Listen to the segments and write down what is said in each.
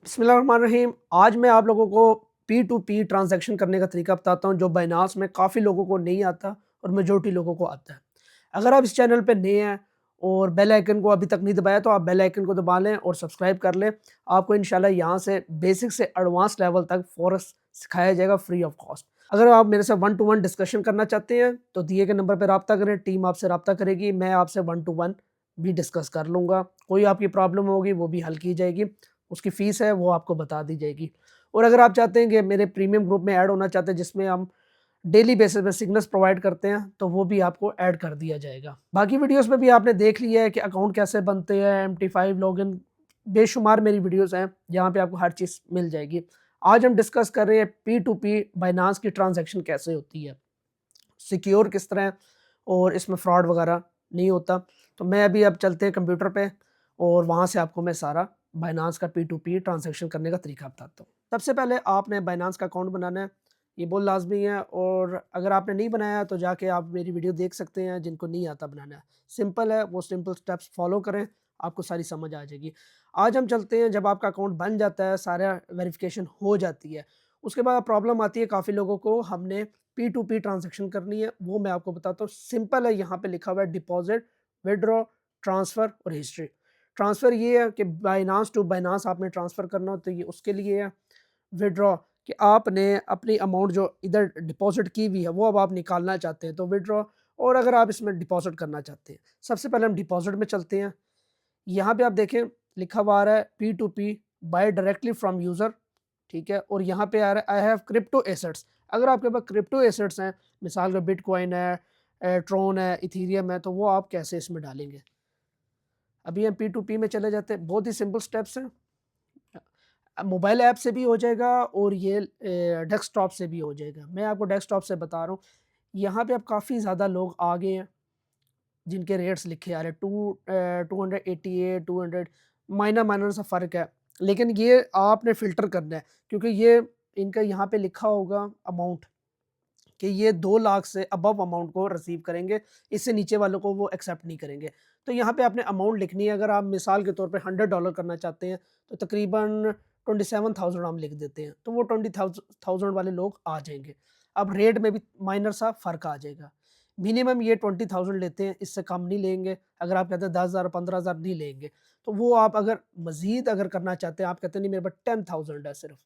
बिस्मिल्लाहिर्रहमानिर्रहीम। आज मैं आप लोगों को पी टू पी ट्रांजैक्शन करने का तरीका बताता हूँ जो बाइनांस में काफ़ी लोगों को नहीं आता और मेजॉरिटी लोगों को आता है। अगर आप इस चैनल पे नए हैं और बेल आइकन को अभी तक नहीं दबाया तो आप बेल आइकन को दबा लें और सब्सक्राइब कर लें। आपको इंशाल्लाह यहाँ से बेसिक से एडवांस लेवल तक फॉरेक्स सिखाया जाएगा फ्री ऑफ कॉस्ट। अगर आप मेरे से वन टू वन डिस्कशन करना चाहते हैं तो दिए गए नंबर पर रब्ता करें, टीम आपसे रब्ता करेगी, मैं आपसे वन टू वन भी डिस्कस कर लूँगा। कोई आपकी प्रॉब्लम होगी वो भी हल की जाएगी, उसकी फ़ीस है वो आपको बता दी जाएगी। और अगर आप चाहते हैं कि मेरे प्रीमियम ग्रुप में ऐड होना चाहते हैं जिसमें हम डेली बेसिस पे सिग्नल्स प्रोवाइड करते हैं तो वो भी आपको ऐड कर दिया जाएगा। बाकी वीडियोस में भी आपने देख लिया है कि अकाउंट कैसे बनते हैं, MT5 लॉगिन, बेशुमार मेरी वीडियोस हैं जहाँ पे आपको हर चीज़ मिल जाएगी। आज हम डिस्कस कर रहे हैं पी टू पी बाइनांस की ट्रांजैक्शन कैसे होती है, सिक्योर किस तरह है और इसमें फ्रॉड वगैरह नहीं होता। तो मैं अभी अब चलते हैं कंप्यूटर पे और वहाँ से आपको मैं सारा बाइनांस का पी टू पी ट्रांजैक्शन करने का तरीका बताता हूँ। सबसे पहले आपने बाइनांस का अकाउंट बनाना है, ये बहुत लाजमी है। और अगर आपने नहीं बनाया तो जाके आप मेरी वीडियो देख सकते हैं जिनको नहीं आता बनाना। सिंपल है, वो सिंपल स्टेप्स फॉलो करें, आपको सारी समझ आ जाएगी। आज हम चलते हैं, जब आपका अकाउंट बन जाता है, सारा वेरिफिकेशन हो जाती है, उसके बाद प्रॉब्लम आती है काफ़ी लोगों को, हमने पी टू पी ट्रांजैक्शन करनी है। वो मैं आपको बताता हूँ, सिंपल है। यहाँ पे लिखा हुआ है डिपॉजिट, विड्रॉ, ट्रांसफ़र और हिस्ट्री। ट्रांसफ़र ये है कि बाइनांस टू बाइनांस आपने ट्रांसफ़र करना हो तो ये उसके लिए है। विड्रॉ कि आपने अपनी अमाउंट जो इधर डिपॉजिट की हुई है वो अब आप निकालना चाहते हैं तो विड्रॉ। और अगर आप इसमें डिपॉजिट करना चाहते हैं, सबसे पहले हम डिपॉजिट में चलते हैं। यहाँ पे आप देखें लिखा हुआ आ रहा है P to P, by directly from user, ठीक है। और यहाँ पे आ रहा है आई हैव क्रिप्टो एसेट्स। अगर आपके पास क्रिप्टो एसेट्स हैं, मिसाल का बिटकॉइन है, ट्रोन है, इथीरियम है, तो वो आप कैसे इसमें डालेंगे। अभी हम पी टू पी में चले जाते हैं, बहुत ही सिंपल स्टेप्स हैं। मोबाइल ऐप से भी हो जाएगा और ये डेस्कटॉप से भी हो जाएगा। मैं आपको डेस्कटॉप से बता रहा हूँ। यहाँ पे अब काफ़ी ज़्यादा लोग आ गए हैं जिनके रेट्स लिखे आ रहे हैं 288, 200, माइनर माइनर सा फ़र्क है। लेकिन ये आपने फ़िल्टर करना है क्योंकि ये इनका यहाँ पे लिखा होगा अमाउंट कि ये 2 लाख से अबव अमाउंट को रिसीव करेंगे, इससे नीचे वालों को वो एक्सेप्ट नहीं करेंगे। तो यहाँ पे आपने अमाउंट लिखनी है। अगर आप मिसाल के तौर पे $100 करना चाहते हैं तो तकरीबन 27,000 हम लिख देते हैं, तो वो 20,000 वाले लोग आ जाएँगे। अब रेट में भी माइनर सा फ़र्क आ जाएगा। मिनिमम ये 20,000 लेते हैं, इससे कम नहीं लेंगे। अगर आप कहते हैं 10,000 15,000 नहीं लेंगे। तो वो आप अगर मज़ीद अगर करना चाहते हैं, आप कहते हैं नहीं मेरे पास 10,000 है सिर्फ़,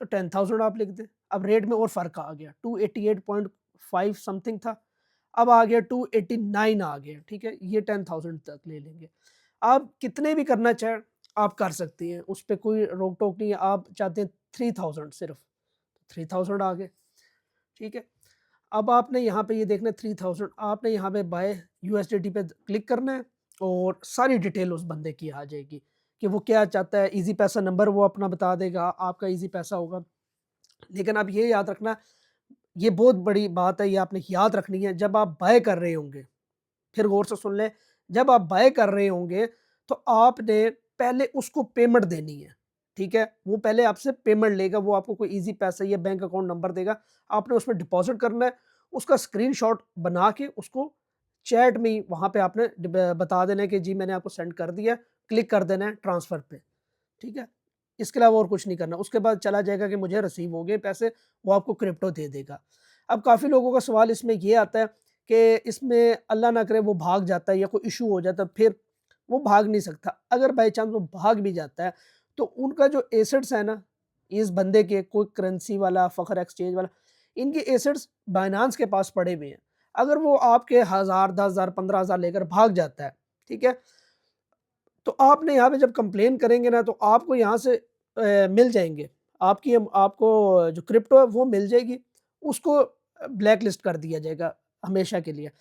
तो 10,000 आप लिख दें। अब रेट में और फ़र्क आ गया, 288.5 समथिंग था, अब आ गया 289 आ गया, ठीक है? ये 10,000 तक ले लेंगे। आप कितने भी करना चाहें, आप कर सकती हैं, उस पे कोई रोक-टोक नहीं है। आप चाहते हैं 3,000 सिर्फ़, 3,000 आ गए, ठीक है? अब आपने यहाँ पे ये देखना है 3,000, आपने यहाँ पे बाय यूएसडीटी पे क्लिक करना है और सारी डिटेल उस बंदे की आ जाएगी कि वो क्या चाहता है। ईज़ी पैसा नंबर वो अपना बता देगा, आपका ईज़ी पैसा होगा। लेकिन आप ये याद रखना, ये बहुत बड़ी बात है, ये आपने याद रखनी है। जब आप बाय कर रहे होंगे, फिर गौर से सुन लें, जब आप बाय कर रहे होंगे तो आपने पहले उसको पेमेंट देनी है, ठीक है? वो पहले आपसे पेमेंट लेगा, वो आपको कोई ईज़ी पैसा या बैंक अकाउंट नंबर देगा, आपने उसमें डिपॉज़िट करना है, उसका स्क्रीनशॉट बना के उसको चैट में ही वहाँ पे आपने बता देना है कि जी मैंने आपको सेंड कर दिया, क्लिक कर देना है ट्रांसफ़र पे, ठीक है? इसके अलावा और कुछ नहीं करना। उसके बाद चला जाएगा कि मुझे रिसीव हो गए पैसे, वो आपको क्रिप्टो दे देगा। अब काफ़ी लोगों का सवाल इसमें ये आता है कि इसमें अल्लाह ना करे वो भाग जाता है या कोई इश्यू हो जाता है, फिर वो भाग नहीं सकता। अगर बाय चांस वो भाग भी जाता है, तो उनका जो एसेट्स है ना, इस बंदे के कोई करेंसी वाला, फ़खर एक्सचेंज वाला, इनके एसेट्स बाइनेंस के पास पड़े हुए हैं। अगर वो आपके 1000, 10,000, 15,000 लेकर भाग जाता है, ठीक है? तो आपने यहाँ पे जब कंप्लेन करेंगे ना तो आपको यहाँ से मिल जाएँगे। आपको जो क्रिप्टो है वो मिल जाएगी, उसको ब्लैक लिस्ट कर दिया जाएगा हमेशा के लिए।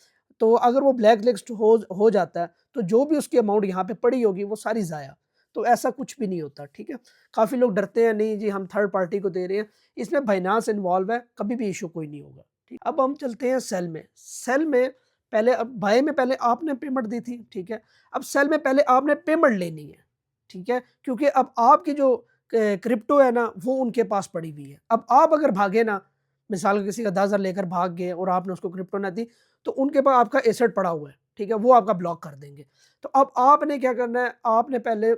तो अगर वो ब्लैक लिस्ट हो जाता है, तो जो भी उसकी अमाउंट यहाँ पे पड़ी होगी वो सारी ज़ाया। तो ऐसा कुछ भी नहीं होता, ठीक है? काफ़ी लोग डरते हैं, नहीं जी हम थर्ड पार्टी को दे रहे हैं, इसमें बाइनेंस इन्वॉल्व है, कभी भी इश्यू कोई नहीं होगा, ठीक। अब हम चलते हैं सेल में। सेल में पहले, अब बाय में पहले आपने पेमेंट दी थी, ठीक है? अब सेल में पहले आपने पेमेंट लेनी है, ठीक है? क्योंकि अब आपकी जो क्रिप्टो है ना वो उनके पास पड़ी हुई है। अब आप अगर भागे ना, मिसाल किसी का 10,000 लेकर भाग गए और आपने उसको क्रिप्टो ना दी, तो उनके पास आपका एसेट पड़ा हुआ है, ठीक है? वो आपका ब्लॉक कर देंगे। तो अब आपने क्या करना है, आपने पहले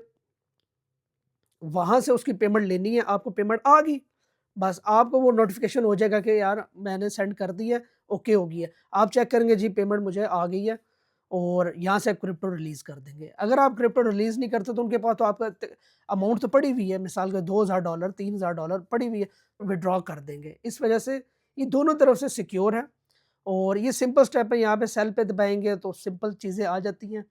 वहाँ से उसकी पेमेंट लेनी है, आपको पेमेंट आ गई, बस आपको वो नोटिफ़िकेशन हो जाएगा कि यार मैंने सेंड कर दी है, ओके हो गई है। आप चेक करेंगे जी पेमेंट मुझे आ गई है और यहाँ से आप क्रिप्टो रिलीज़ कर देंगे। अगर आप क्रिप्टो रिलीज़ नहीं करते तो उनके पास तो आपका अमाउंट तो पड़ी हुई है, मिसाल के $2000 $3000 पड़ी हुई है, विथड्रॉ कर देंगे। इस वजह से ये दोनों तरफ से सिक्योर है और ये सिंपल स्टेप है, यहाँ पे सेल पे दबाएँगे तो सिंपल चीज़ें आ जाती हैं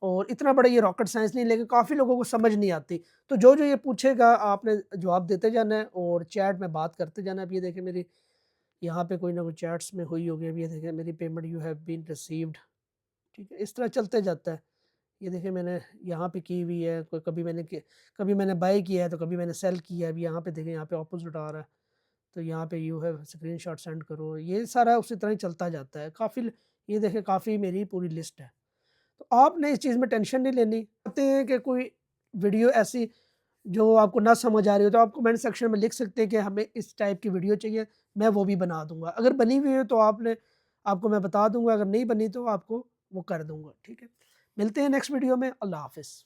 और इतना बड़ा ये रॉकेट साइंस नहीं, लेकिन काफ़ी लोगों को समझ नहीं आती। तो जो-जो ये पूछेगा आपने जवाब देते जाना है और चैट में बात करते जाना है। अब ये देखें मेरी यहाँ पे कोई ना कोई चैट्स में हुई होगी, अब ये देखें मेरी payment you have been received, ठीक है? इस तरह चलते जाता है। ये देखिए मैंने यहाँ पे की हुई है, कोई कभी मैंने बाय किया है, तो कभी मैंने सेल किया है। अभी यहाँ पे देखें, यहाँ पे ऑपोज़िट आ रहा है, तो यहाँ पे यू हैव स्क्रीनशॉट सेंड करो, ये सारा उसी तरह ही चलता जाता है। ये देखें काफ़ी मेरी पूरी लिस्ट है। तो आपने इस चीज़ में टेंशन नहीं लेनी। कहते हैं कि कोई वीडियो ऐसी जो आपको ना समझ आ रही हो, तो आप कमेंट सेक्शन में लिख सकते हैं कि हमें इस टाइप की वीडियो चाहिए, मैं वो भी बना दूँगा। अगर बनी हुई है तो आपको मैं बता दूँगा, अगर नहीं बनी तो आपको वो कर दूँगा, ठीक है? मिलते हैं नेक्स्ट वीडियो में। अल्लाह हाफ़िज़।